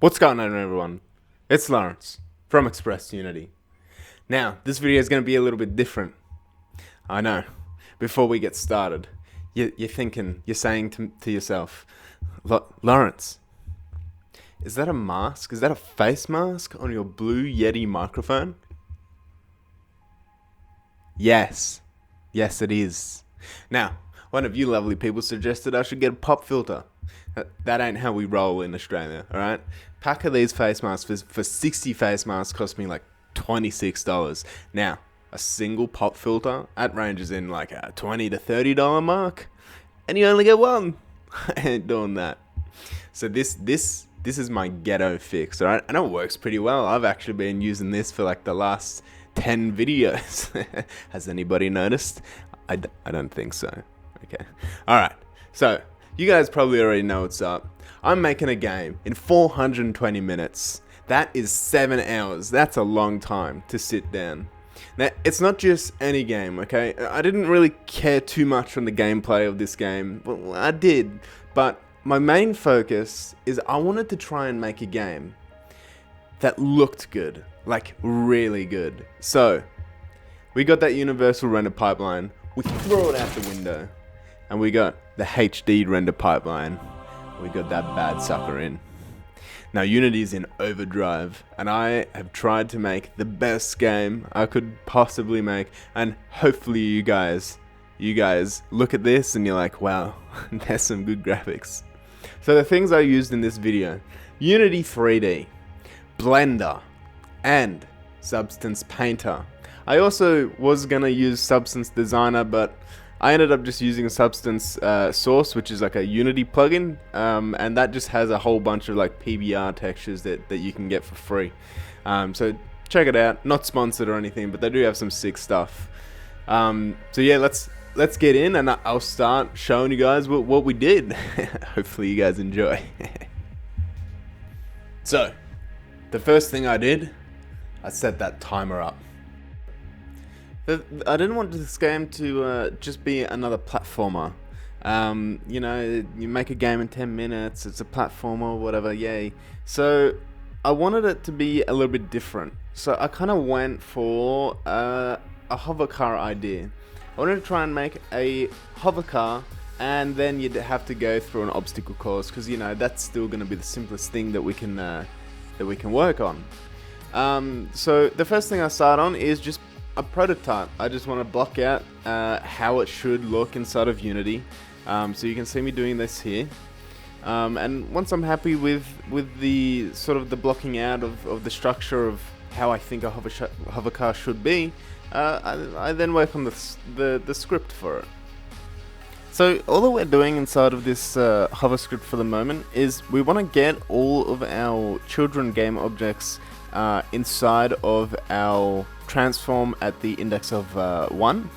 What's going on, everyone? It's Lawrence from Express Unity. Now, this video is going to be a little bit different. I know. Before we get started, you're saying to yourself, Lawrence, is that a mask? Is that a face mask on your Blue Yeti microphone? Yes. Yes, it is. Now, one of you lovely people suggested I should get a pop filter. That ain't how we roll in Australia, alright? Pack of these face masks for 60 face masks cost me like $26. Now, a single pop filter, that ranges in like a $20 to $30 mark, and you only get one. I ain't doing that. So this is my ghetto fix, alright? And it works pretty well. I've actually been using this for like the last 10 videos. Has anybody noticed? I don't think so. Okay. Alright, so you guys probably already know what's up. I'm making a game in 420 minutes. That is 7 hours. That's a long time to sit down. Now, it's not just any game, okay? I didn't really care too much on the gameplay of this game. Well, I did, but my main focus is I wanted to try and make a game that looked good, like really good. So, we got that universal render pipeline. We throw it out the window. And we got the HD render pipeline. We got that bad sucker in. Now Unity's in overdrive, and I have tried to make the best game I could possibly make, and hopefully you guys look at this and you're like, wow, there's some good graphics. So the things I used in this video: Unity 3D, Blender, and Substance Painter. I also was gonna use Substance Designer, but I ended up just using Substance Source, which is like a Unity plugin, and that just has a whole bunch of like PBR textures that you can get for free. So check it out. Not sponsored or anything, but they do have some sick stuff. So yeah, let's get in, and I'll start showing you guys what we did. Hopefully you guys enjoy. So the first thing I did, I set that timer up. I didn't want this game to just be another platformer. You know, you make a game in 10 minutes, it's a platformer, whatever, yay. So I wanted it to be a little bit different. So I kind of went for a hover car idea. I wanted to try and make a hover car, and then you'd have to go through an obstacle course, because you know that's still going to be the simplest thing that we can work on. So the first thing I start on is just a prototype. I just want to block out how it should look inside of Unity. So you can see me doing this here. And once I'm happy with the sort of the blocking out of the structure of how I think a hover car should be, I then work on the script for it. So all that we're doing inside of this hover script for the moment is we want to get all of our children game objects inside of our transform at the index of 1.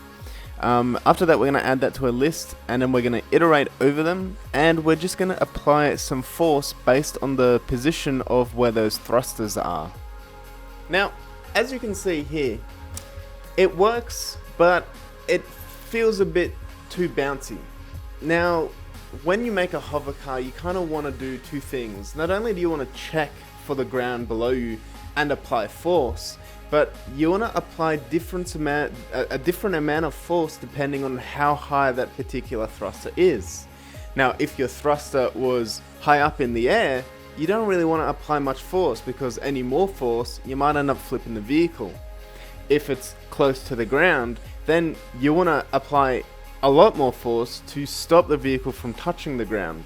After that, we're going to add that to a list, and then we're going to iterate over them, and we're just going to apply some force based on the position of where those thrusters are. Now, as you can see here, it works, but it feels a bit too bouncy. Now, when you make a hover car, you kind of want to do two things. Not only do you want to check for the ground below you and apply force, but you want to apply a different amount of force depending on how high that particular thruster is. Now, if your thruster was high up in the air, you don't really want to apply much force, because any more force, you might end up flipping the vehicle. If it's close to the ground, then you want to apply a lot more force to stop the vehicle from touching the ground.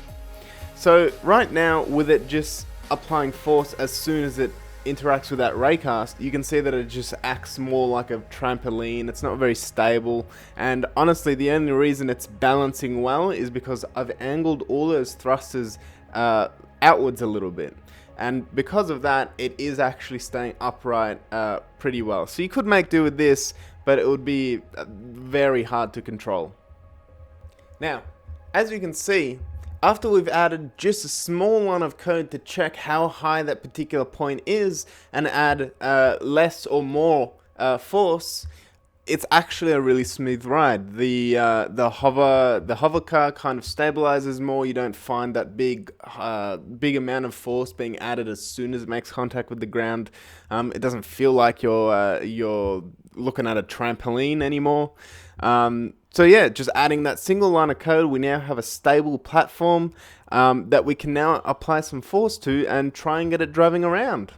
So right now, with it just applying force as soon as it interacts with that raycast, you can see that it just acts more like a trampoline. It's not very stable, and honestly the only reason it's balancing well is because I've angled all those thrusters outwards a little bit, and because of that it is actually staying upright pretty well. So you could make do with this, but it would be very hard to control. Now, as you can see, after we've added just a small line of code to check how high that particular point is and add less or more force, it's actually a really smooth ride. The hover car kind of stabilizes more. You don't find that big amount of force being added as soon as it makes contact with the ground. It doesn't feel like you're looking at a trampoline anymore. So yeah, just adding that single line of code, we now have a stable platform that we can now apply some force to and try and get it driving around.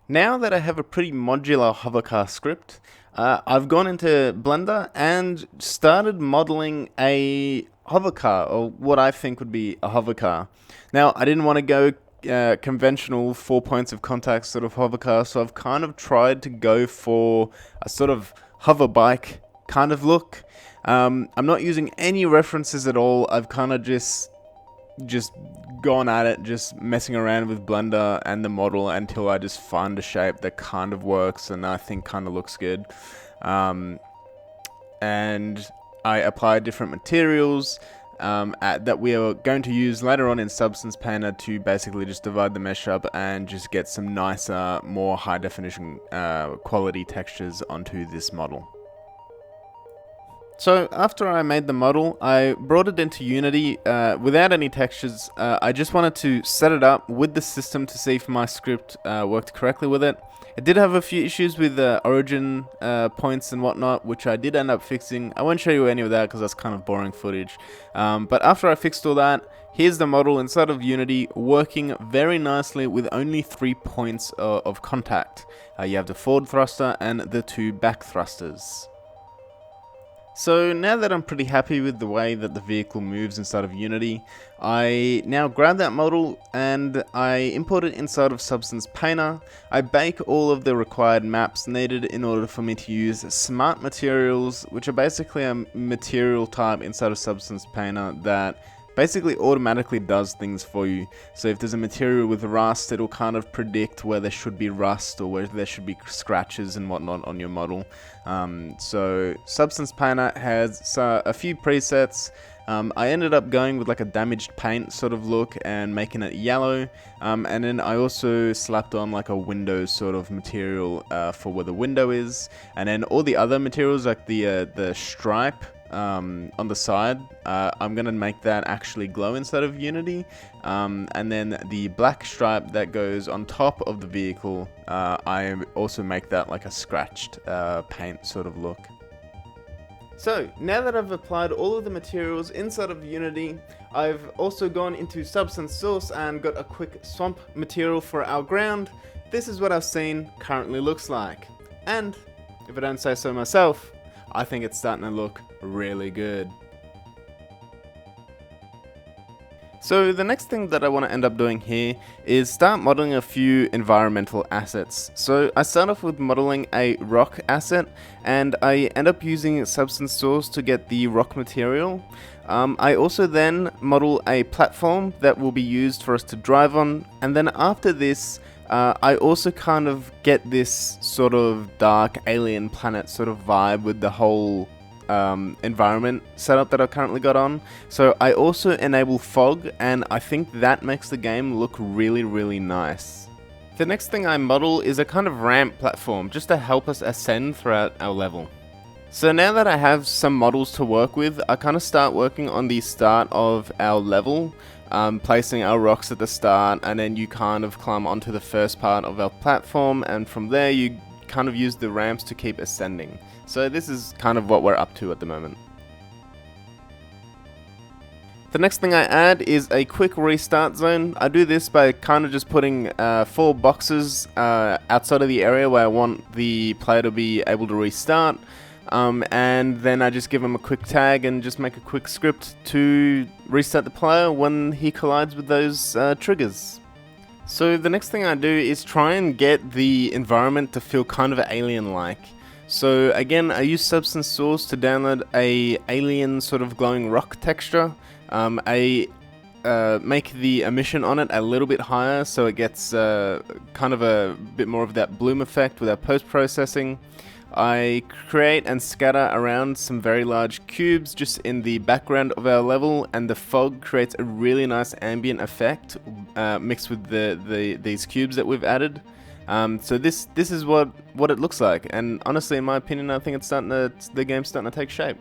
Now that I have a pretty modular hovercar script, I've gone into Blender and started modeling a hovercar, or what I think would be a hovercar. Now, I didn't want to go conventional 4 points of contact sort of hovercar, so I've kind of tried to go for a sort of hover bike kind of look. I'm not using any references at all. I've kind of just gone at it, just messing around with Blender and the model until I just find a shape that kind of works and I think kind of looks good. And I apply different materials that we are going to use later on in Substance Painter to basically just divide the mesh up and just get some nicer, more high definition quality textures onto this model. So after I made the model, I brought it into Unity without any textures. I just wanted to set it up with the system to see if my script worked correctly with it. It did have a few issues with origin points and whatnot, which I did end up fixing. I won't show you any of that because that's kind of boring footage. But after I fixed all that, here's the model inside of Unity working very nicely with only 3 points of contact. You have the forward thruster and the 2 back thrusters. So now that I'm pretty happy with the way that the vehicle moves inside of Unity, I now grab that model and I import it inside of Substance Painter. I bake all of the required maps needed in order for me to use smart materials, which are basically a material type inside of Substance Painter that basically automatically does things for you. So if there's a material with rust, it'll kind of predict where there should be rust or where there should be scratches and whatnot on your model. So Substance Painter has a few presets. I ended up going with like a damaged paint sort of look and making it yellow, and then I also slapped on like a window sort of material for where the window is, and then all the other materials like the stripe on the side, I'm gonna make that actually glow inside of Unity, and then the black stripe that goes on top of the vehicle, I also make that like a scratched paint sort of look. So now that I've applied all of the materials inside of Unity, I've also gone into Substance Source and got a quick swamp material for our ground. This is what our scene currently looks like, and if I don't say so myself, I think it's starting to look really good. So the next thing that I want to end up doing here is start modeling a few environmental assets. So I start off with modeling a rock asset, and I end up using Substance Source to get the rock material. I also then model a platform that will be used for us to drive on, and then after this I also kind of get this sort of dark alien planet sort of vibe with the whole environment setup that I've currently got on. So I also enable fog, and I think that makes the game look really, really nice. The next thing I model is a kind of ramp platform just to help us ascend throughout our level. So now that I have some models to work with, I kind of start working on the start of our level, placing our rocks at the start, and then you kind of climb onto the first part of our platform, and from there you kind of use the ramps to keep ascending. So this is kind of what we're up to at the moment. The next thing I add is a quick restart zone. I do this by kind of just putting 4 boxes outside of the area where I want the player to be able to restart. And then I just give him a quick tag and just make a quick script to restart the player when he collides with those triggers. So the next thing I do is try and get the environment to feel kind of alien-like. So again, I use Substance Source to download a alien sort of glowing rock texture. I make the emission on it a little bit higher so it gets kind of a bit more of that bloom effect with our post-processing. I create and scatter around some very large cubes just in the background of our level, and the fog creates a really nice ambient effect mixed with these cubes that we've added. So this is what it looks like, and honestly, in my opinion, I think the game's starting to take shape.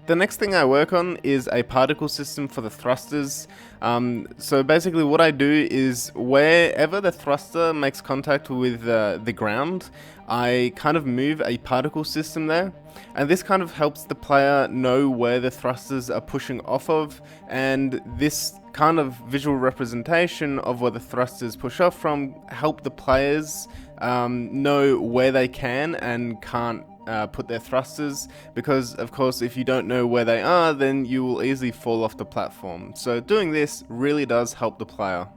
The next thing I work on is a particle system for the thrusters. So basically what I do is wherever the thruster makes contact with the ground, I kind of move a particle system there, and this kind of helps the player know where the thrusters are pushing off of, and this kind of visual representation of where the thrusters push off from help the players know where they can and can't put their thrusters, because of course if you don't know where they are, then you will easily fall off the platform. So doing this really does help the player.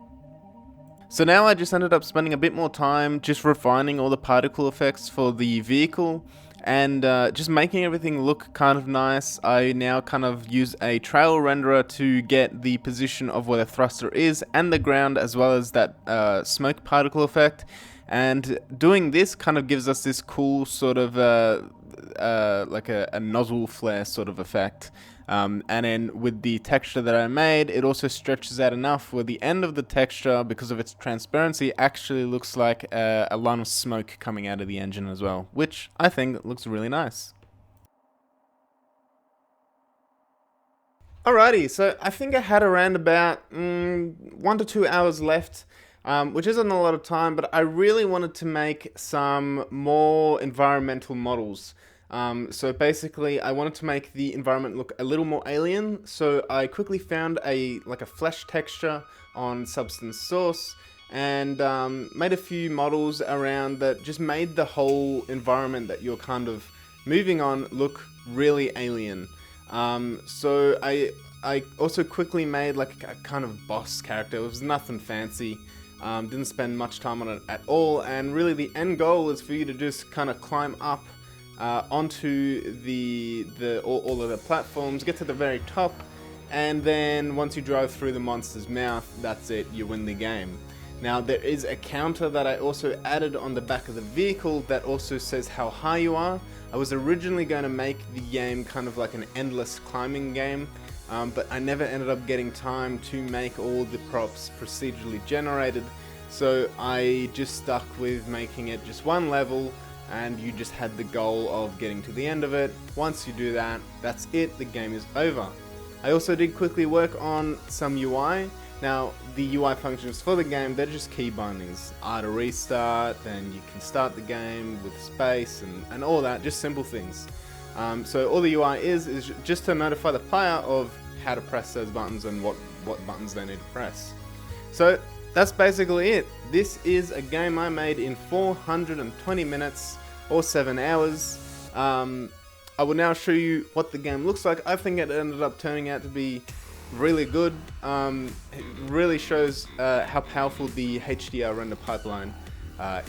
So now I just ended up spending a bit more time just refining all the particle effects for the vehicle and just making everything look kind of nice. I now kind of use a trail renderer to get the position of where the thruster is and the ground, as well as that smoke particle effect. And doing this kind of gives us this cool sort of like a nozzle flare sort of effect. And then with the texture that I made, it also stretches out enough where the end of the texture, because of its transparency, actually looks like a line of smoke coming out of the engine as well, which I think looks really nice. Alrighty, so I think I had around about 1 to 2 hours left, which isn't a lot of time, but I really wanted to make some more environmental models. So basically, I wanted to make the environment look a little more alien, so I quickly found a flesh texture on Substance Source, and made a few models around that just made the whole environment that you're kind of moving on look really alien. So I also quickly made like a kind of boss character. It was nothing fancy. Didn't spend much time on it at all, and really the end goal is for you to just kind of climb up onto all of the platforms, get to the very top, and then once you drive through the monster's mouth, that's it, you win the game. Now there is a counter that I also added on the back of the vehicle that also says how high you are. I was originally going to make the game kind of like an endless climbing game, but I never ended up getting time to make all the props procedurally generated, so I just stuck with making it just one level, and you just had the goal of getting to the end of it. Once you do that, that's it, the game is over. I also did quickly work on some UI. Now, the UI functions for the game, they're just key bindings. R to restart, then you can start the game with space and all that, just simple things. So all the UI is just to notify the player of how to press those buttons and what buttons they need to press. So that's basically it. This is a game I made in 420 minutes or 7 hours. I will now show you what the game looks like. I think it ended up turning out to be really good. It really shows how powerful the HDR render pipeline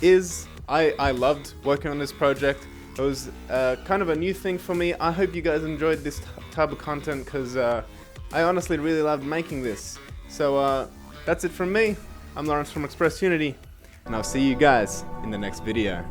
is. I loved working on this project. It was kind of a new thing for me. I hope you guys enjoyed this type of content, because I honestly really loved making this. So that's it from me. I'm Lawrence from Express Unity, and I'll see you guys in the next video.